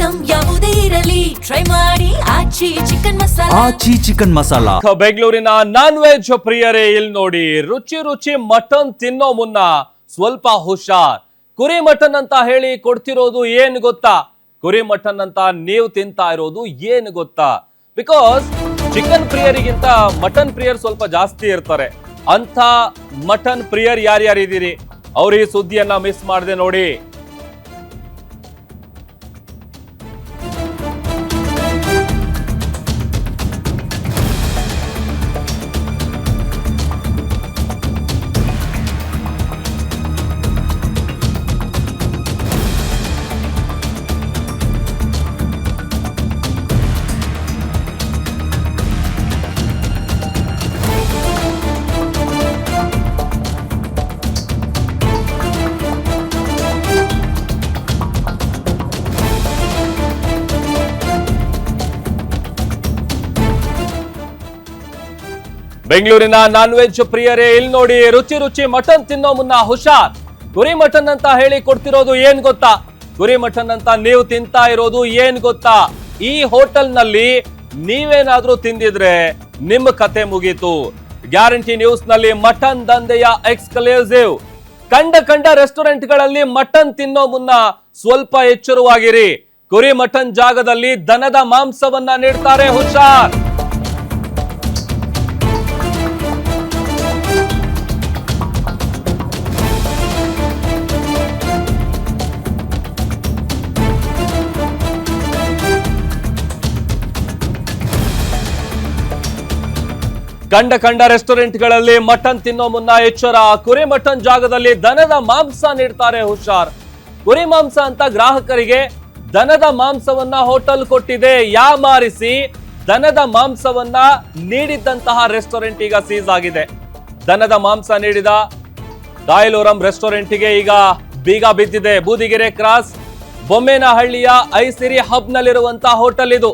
Item ಯಾವುದೇ ಇರಲಿ try ಮಾಡಿ ಆಚಿ ಚಿಕನ್ ಮಸಾಲಾ. ಆಚಿ ಚಿಕನ್ ಮಸಾಲಾ. ಬೆಂಗಳೂರಿನ ನಾನ್ ವೆಜ್ ಪ್ರಿಯರೇ ಇಲ್ಲಿ ನೋಡಿ, ರುಚಿ ರುಚಿ ಮಟನ್ ತಿನ್ನೋ ಮುನ್ನ ಸ್ವಲ್ಪ ಹುಷಾರ್. ಕುರಿ ಮಟನ್ ಅಂತ ಹೇಳಿ ಕೊಡ್ತಿರೋದು ಏನ್ ಗೊತ್ತಾ? ಕುರಿ ಮಟನ್ ಅಂತ ನೀವು ತಿಂತಾ ಇರೋದು ಏನ್ ಗೊತ್ತಾ? ಬಿಕಾಸ್ ಚಿಕನ್ ಪ್ರಿಯರಿಗಿಂತ ಮಟನ್ ಪ್ರಿಯರ್ ಸ್ವಲ್ಪ ಜಾಸ್ತಿ ಇರ್ತಾರೆ. ಅಂತ ಮಟನ್ ಪ್ರಿಯರ್ ಯಾರ್ಯಾರಿದ್ದೀರಿ ಅವ್ರ ಈ ಸುದ್ದಿಯನ್ನ ಮಿಸ್ ಮಾಡದೆ ನೋಡಿ. ಬೆಂಗಳೂರಿನ ನಾನ್ ವೆಜ್ ಪ್ರಿಯರೇ ಇಲ್ಲಿ ನೋಡಿ, ರುಚಿ ರುಚಿ ಮಟನ್ ತಿನ್ನೋ ಮುನ್ನ ಹುಷಾರ್. ಕುರಿ ಮಟನ್ ಅಂತ ಹೇಳಿ ಕೊಡ್ತಿರೋದು ಏನ್ ಗೊತ್ತಾ? ಕುರಿ ಮಟನ್ ಅಂತ ನೀವು ತಿಂತಾ ಇರೋದು ಏನ್ ಗೊತ್ತಾ? ಈ ಹೋಟೆಲ್ ನಲ್ಲಿ ನೀವೇನಾದ್ರೂ ತಿಂದಿದ್ರೆ ನಿಮ್ಮ ಕತೆ ಮುಗೀತು. ಗ್ಯಾರಂಟಿ ನ್ಯೂಸ್ ನಲ್ಲಿ ಮಟನ್ ದಂಧೆಯ ಎಕ್ಸ್ಕ್ಲೂಸಿವ್. ಕಂಡ ರೆಸ್ಟೋರೆಂಟ್ ಗಳಲ್ಲಿ ಮಟನ್ ತಿನ್ನೋ ಮುನ್ನ ಸ್ವಲ್ಪ ಎಚ್ಚರವಾಗಿರಿ. ಕುರಿ ಮಟನ್ ಜಾಗದಲ್ಲಿ ದನದ ಮಾಂಸವನ್ನ ನೀಡ್ತಾರೆ, ಹುಷಾರ್. ಕಂಡ ರೆಸ್ಟೋರೆಂಟ್ಗಳಲ್ಲಿ ಮಟನ್ ತಿನ್ನೋ ಮುನ್ನ ಎಚ್ಚರ. ಕುರಿ ಮಟನ್ ಜಾಗದಲ್ಲಿ ದನದ ಮಾಂಸ ನೀಡ್ತಾರೆ, ಹುಷಾರ್. ಕುರಿ ಮಾಂಸ ಅಂತ ಗ್ರಾಹಕರಿಗೆ ದನದ ಮಾಂಸವನ್ನ ಹೋಟೆಲ್ ಕೊಟ್ಟಿದೆ. ಯಾಮಾರಿಸಿ ದನದ ಮಾಂಸವನ್ನ ನೀಡಿದ್ದಂತಹ ರೆಸ್ಟೋರೆಂಟ್ ಈಗ ಸೀಸ್ ಆಗಿದೆ. ದನದ ಮಾಂಸ ನೀಡಿದ ಕಾಯಲೋರಂ ರೆಸ್ಟೋರೆಂಟ್ಗೆ ಈಗ ಬೀಗ ಬಿದ್ದಿದೆ. ಬೂದಿಗೆರೆ ಕ್ರಾಸ್ ಬೊಮ್ಮೇನಹಳ್ಳಿಯ ಐಸಿರಿ ಹಬ್ ನಲ್ಲಿರುವಂತಹ ಹೋಟೆಲ್ ಇದು.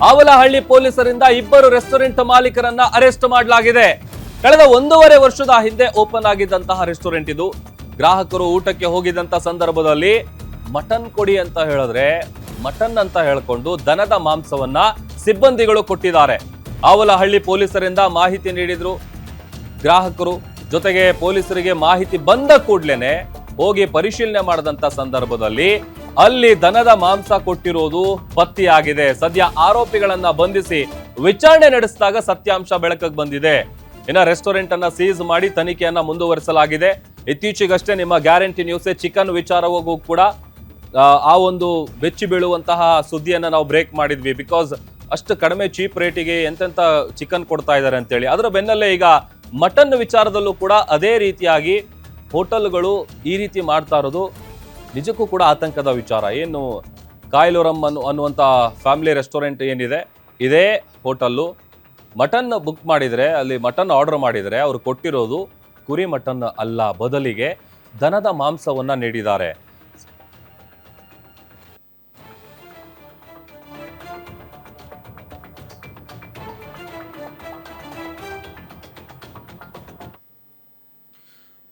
ಆವಲಹಳ್ಳಿ ಪೊಲೀಸರಿಂದ ಇಬ್ಬರು ರೆಸ್ಟೋರೆಂಟ್ ಮಾಲೀಕರನ್ನ ಅರೆಸ್ಟ್ ಮಾಡಲಾಗಿದೆ. ಕಳೆದ 1.5 ವರ್ಷದ ಹಿಂದೆ ಓಪನ್ ಆಗಿದ್ದಂತಹ ರೆಸ್ಟೋರೆಂಟ್ ಇದು. ಗ್ರಾಹಕರು ಊಟಕ್ಕೆ ಹೋಗಿದ್ದಂತ ಸಂದರ್ಭದಲ್ಲಿ ಮಟನ್ ಕೊಡಿ ಅಂತ ಹೇಳಿದ್ರೆ ಮಟನ್ ಅಂತ ಹೇಳ್ಕೊಂಡು ದನದ ಮಾಂಸವನ್ನ ಸಿಬ್ಬಂದಿಗಳು ಕೊಟ್ಟಿದ್ದಾರೆ. ಆವಲಹಳ್ಳಿ ಪೊಲೀಸರಿಂದ ಮಾಹಿತಿ ನೀಡಿದ್ರು ಗ್ರಾಹಕರು. ಜೊತೆಗೆ ಪೊಲೀಸರಿಗೆ ಮಾಹಿತಿ ಬಂದ ಕೂಡ್ಲೇನೆ ಹೋಗಿ ಪರಿಶೀಲನೆ ಮಾಡಿದಂತ ಸಂದರ್ಭದಲ್ಲಿ ಅಲ್ಲಿ ದನದ ಮಾಂಸ ಕೊಟ್ಟಿರೋದು ಪತ್ತೆಯಾಗಿದೆ. ಸದ್ಯ ಆರೋಪಿಗಳನ್ನ ಬಂಧಿಸಿ ವಿಚಾರಣೆ ನಡೆಸಿದಾಗ ಸತ್ಯಾಂಶ ಬೆಳಕಿಗೆ ಬಂದಿದೆ. ಇನ್ನ ರೆಸ್ಟೋರೆಂಟ್ ಅನ್ನ ಸೀಸ್ ಮಾಡಿ ತನಿಖೆಯನ್ನ ಮುಂದುವರಿಸಲಾಗಿದೆ. ಇತ್ತೀಚೆಗಷ್ಟೇ ನಿಮ್ಮ ಗ್ಯಾರಂಟಿ ನ್ಯೂಸ್ ಚಿಕನ್ ವಿಚಾರವಾಗೂ ಕೂಡ ಆ ಒಂದು ಬೆಚ್ಚಿ ಬೀಳುವಂತಹ ಸುದ್ದಿಯನ್ನ ನಾವು ಬ್ರೇಕ್ ಮಾಡಿದ್ವಿ. ಬಿಕಾಸ್ ಅಷ್ಟು ಕಡಿಮೆ ಚೀಪ್ ರೇಟಿಗೆ ಎಂತೆಂತ ಚಿಕನ್ ಕೊಡ್ತಾ ಇದ್ದಾರೆ ಅಂತೇಳಿ. ಅದರ ಬೆನ್ನಲ್ಲೇ ಈಗ ಮಟನ್ ವಿಚಾರದಲ್ಲೂ ಕೂಡ ಅದೇ ರೀತಿಯಾಗಿ ಹೋಟೆಲ್ಗಳು ಈ ರೀತಿ ಮಾಡ್ತಾ ಇರೋದು ನಿಜಕ್ಕೂ ಕೂಡ ಆತಂಕದ ವಿಚಾರ. ಏನು ಕಾಯಲೋರಂ ಅನ್ನುವಂಥ ಫ್ಯಾಮಿಲಿ ರೆಸ್ಟೋರೆಂಟ್ ಏನಿದೆ, ಇದೇ ಹೋಟೆಲ್ಲು ಮಟನ್ ಬುಕ್ ಮಾಡಿದರೆ, ಅಲ್ಲಿ ಮಟನ್ ಆರ್ಡರ್ ಮಾಡಿದರೆ ಅವರು ಕೊಟ್ಟಿರೋದು ಕುರಿ ಮಟನ್ ಅಲ್ಲ, ಬದಲಿಗೆ ದನದ ಮಾಂಸವನ್ನ ನೀಡಿದ್ದಾರೆ.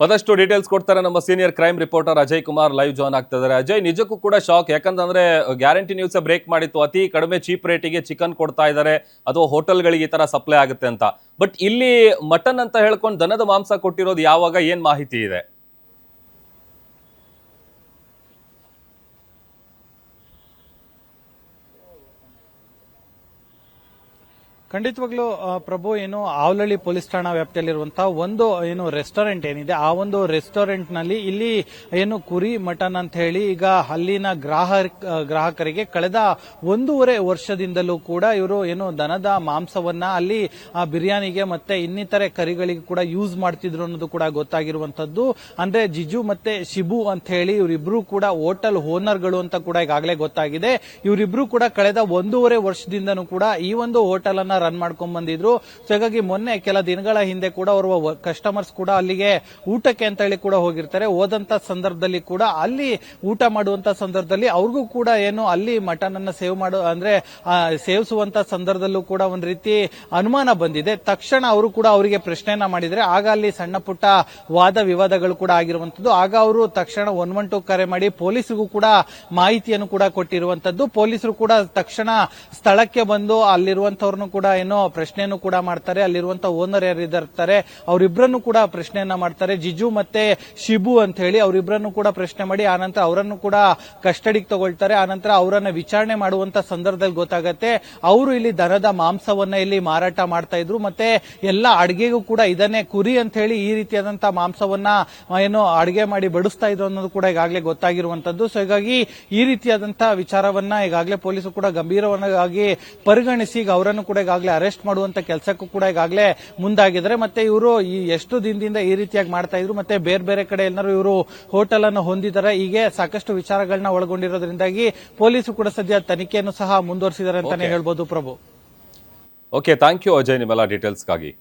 ಮತ್ತಷ್ಟು ಡೀಟೇಲ್ಸ್ ಕೊಡ್ತಾರೆ ನಮ್ಮ senior crime reporter Ajay Kumar live join ಆಗ್ತಿದ್ದಾರೆ. ಅಜಯ್, ನಿಜಕ್ಕೂ ಕೂಡ ಶಾಕ್. ಯಾಕಂತಂದ್ರೆ ಗ್ಯಾರಂಟಿ ನ್ಯೂಸ್ ಬ್ರೇಕ್ ಮಾಡಿತ್ತು, ಅತಿ ಕಡಿಮೆ ಚೀಪ್ ರೇಟಿಗೆ ಚಿಕನ್ ಕೊಡ್ತಾ ಇದ್ದಾರೆ, ಅಥವಾ ಹೋಟೆಲ್ಗಳಿಗೆ ಈ ತರ ಸಪ್ಲೈ ಆಗುತ್ತೆ ಅಂತ. ಬಟ್ ಇಲ್ಲಿ ಮಟನ್ ಅಂತ ಹೇಳ್ಕೊಂಡು ದನದ ಮಾಂಸ ಕೊಟ್ಟಿರೋದು ಯಾವಾಗ, ಏನ್ ಮಾಹಿತಿ ಇದೆ? ಖಂಡಿತವಾಗ್ಲೂ ಪ್ರಭು, ಏನು ಆವಲಹಳ್ಳಿ ಪೊಲೀಸ್ ಠಾಣಾ ವ್ಯಾಪ್ತಿಯಲ್ಲಿರುವಂತಹ ಒಂದು ಏನು ರೆಸ್ಟೋರೆಂಟ್ ಏನಿದೆ, ಆ ಒಂದು ರೆಸ್ಟೋರೆಂಟ್ ನಲ್ಲಿ ಇಲ್ಲಿ ಏನು ಕುರಿ ಮಟನ್ ಅಂತ ಹೇಳಿ ಈಗ ಅಲ್ಲಿನ ಗ್ರಾಹಕರಿಗೆ ಕಳೆದ 1.5 ವರ್ಷದಿಂದಲೂ ಕೂಡ ಇವರು ಏನು ದನದ ಮಾಂಸವನ್ನ ಅಲ್ಲಿ ಬಿರಿಯಾನಿಗೆ ಮತ್ತೆ ಇನ್ನಿತರೆ ಕರಿಗಳಿಗೆ ಕೂಡ ಯೂಸ್ ಮಾಡ್ತಿದ್ರು ಅನ್ನೋದು ಕೂಡ ಗೊತ್ತಾಗಿರುವಂತದ್ದು. ಅಂದ್ರೆ ಜಿಜು ಮತ್ತೆ ಶಿಬು ಅಂತ ಹೇಳಿ ಇವರಿಬ್ರು ಕೂಡ ಹೋಟೆಲ್ ಓನರ್ಗಳು ಅಂತ ಕೂಡ ಈಗಾಗಲೇ ಗೊತ್ತಾಗಿದೆ. ಇವರಿಬ್ರು ಕೂಡ ಕಳೆದ 1.5 ವರ್ಷದಿಂದನೂ ಕೂಡ ಈ ಒಂದು ಹೋಟೆಲ್ ಅನ್ನ ರನ್ ಮಾಡ್ಕೊಂಡ್ ಬಂದಿದ್ರು. ಸೊ ಹೀಗಾಗಿ ಮೊನ್ನೆ ಕೆಲ ದಿನಗಳ ಹಿಂದೆ ಕೂಡ ಅವರು ಕಸ್ಟಮರ್ಸ್ ಕೂಡ ಅಲ್ಲಿಗೆ ಊಟಕ್ಕೆ ಅಂತ ಹೇಳಿ ಕೂಡ ಹೋಗಿರ್ತಾರೆ. ಹೋದಂತ ಸಂದರ್ಭದಲ್ಲಿ ಕೂಡ ಅಲ್ಲಿ ಊಟ ಮಾಡುವಂತ ಸಂದರ್ಭದಲ್ಲಿ ಅವ್ರಿಗೂ ಕೂಡ ಏನು ಅಲ್ಲಿ ಮಟನ್ ಅನ್ನ ಸೇವಿಸುವಂತ ಸಂದರ್ಭದಲ್ಲೂ ಕೂಡ ಒಂದ್ ರೀತಿ ಅನುಮಾನ ಬಂದಿದೆ. ತಕ್ಷಣ ಅವರು ಕೂಡ ಅವರಿಗೆ ಪ್ರಶ್ನೆಯನ್ನ ಮಾಡಿದ್ರೆ ಆಗ ಅಲ್ಲಿ ಸಣ್ಣ ಪುಟ್ಟ ವಾದ ವಿವಾದಗಳು ಕೂಡ ಆಗಿರುವಂತದ್ದು. ಆಗ ಅವರು ತಕ್ಷಣ 112 ಕರೆ ಮಾಡಿ ಪೊಲೀಸರಿಗೂ ಕೂಡ ಮಾಹಿತಿಯನ್ನು ಕೂಡ ಕೊಟ್ಟಿರುವಂತದ್ದು. ಪೊಲೀಸರು ಕೂಡ ತಕ್ಷಣ ಸ್ಥಳಕ್ಕೆ ಬಂದು ಅಲ್ಲಿರುವಂತವ್ರನ್ನು ಕೂಡ ಏನೋ ಪ್ರಶ್ನೆಯನ್ನು ಕೂಡ ಮಾಡ್ತಾರೆ. ಅಲ್ಲಿರುವಂತ ಓನರ್ ಯಾರಿರ್ತಾರೆ ಅವರಿಬ್ಬರನ್ನು ಕೂಡ ಪ್ರಶ್ನೆಯನ್ನ ಮಾಡ್ತಾರೆ. ಜಿಜು ಮತ್ತೆ ಶಿಬು ಅಂತ ಹೇಳಿ ಅವರಿಬ್ಬರನ್ನು ಕೂಡ ಪ್ರಶ್ನೆ ಮಾಡಿ ಆನಂತರ ಅವರನ್ನು ಕೂಡ ಕಸ್ಟಡಿಗೆ ತಗೊಳ್ತಾರೆ. ಆನಂತರ ಅವರನ್ನ ವಿಚಾರಣೆ ಮಾಡುವಂತ ಸಂದರ್ಭದಲ್ಲಿ ಗೊತ್ತಾಗತ್ತೆ ಅವರು ಇಲ್ಲಿ ದನದ ಮಾಂಸವನ್ನ ಇಲ್ಲಿ ಮಾರಾಟ ಮಾಡ್ತಾ ಇದ್ರು. ಮತ್ತೆ ಎಲ್ಲ ಅಡಿಗೆಗೂ ಕೂಡ ಇದನ್ನೇ ಕುರಿ ಅಂತ ಹೇಳಿ ಈ ರೀತಿಯಾದಂತಹ ಮಾಂಸವನ್ನ ಏನೋ ಅಡಿಗೆ ಮಾಡಿ ಬಡಿಸ್ತಾ ಇದ್ರು ಅನ್ನೋದು ಕೂಡ ಈಗಾಗಲೇ ಗೊತ್ತಾಗಿರುವಂತದ್ದು. ಸೊ ಹೀಗಾಗಿ ಈ ರೀತಿಯಾದಂತಹ ವಿಚಾರವನ್ನ ಈಗಾಗಲೇ ಪೊಲೀಸರು ಕೂಡ ಗಂಭೀರವಾಗಿ ಪರಿಗಣಿಸಿ ಈಗ ಅವರನ್ನು ಕೂಡ ಈಗಾಗಲೇ ಅರೆಸ್ಟ್ ಮಾಡುವಂತ ಕೆಲಸಕ್ಕೂ ಕೂಡ ಈಗಾಗಲೇ ಮುಂದಾಗಿದ್ದಾರೆ. ಮತ್ತೆ ಇವರು ಈ ಎಷ್ಟು ದಿನದಿಂದ ಈ ರೀತಿಯಾಗಿ ಮಾಡ್ತಾ ಇದ್ರು ಮತ್ತೆ ಬೇರೆ ಬೇರೆ ಕಡೆ ಎಲ್ಲರೂ ಇವರು ಹೋಟೆಲ್ ಅನ್ನು ಹೊಂದಿದ್ದಾರೆ. ಹೀಗೆ ಸಾಕಷ್ಟು ವಿಚಾರಗಳನ್ನ ಒಳಗೊಂಡಿರೋದ್ರಿಂದಾಗಿ ಪೊಲೀಸರು ಕೂಡ ಸದ್ಯ ತನಿಖೆಯನ್ನು ಸಹ ಮುಂದುವರಿಸಿದ್ದಾರೆ ಅಂತಾನೆ ಹೇಳ್ಬೋದು. ಪ್ರಭು, ಓಕೆ, ಥ್ಯಾಂಕ್ ಯು ಅಜಯ್ ನಿಮ್ಮೆಲ್ಲ ಡೀಟೇಲ್ಸ್ಗಾಗಿ.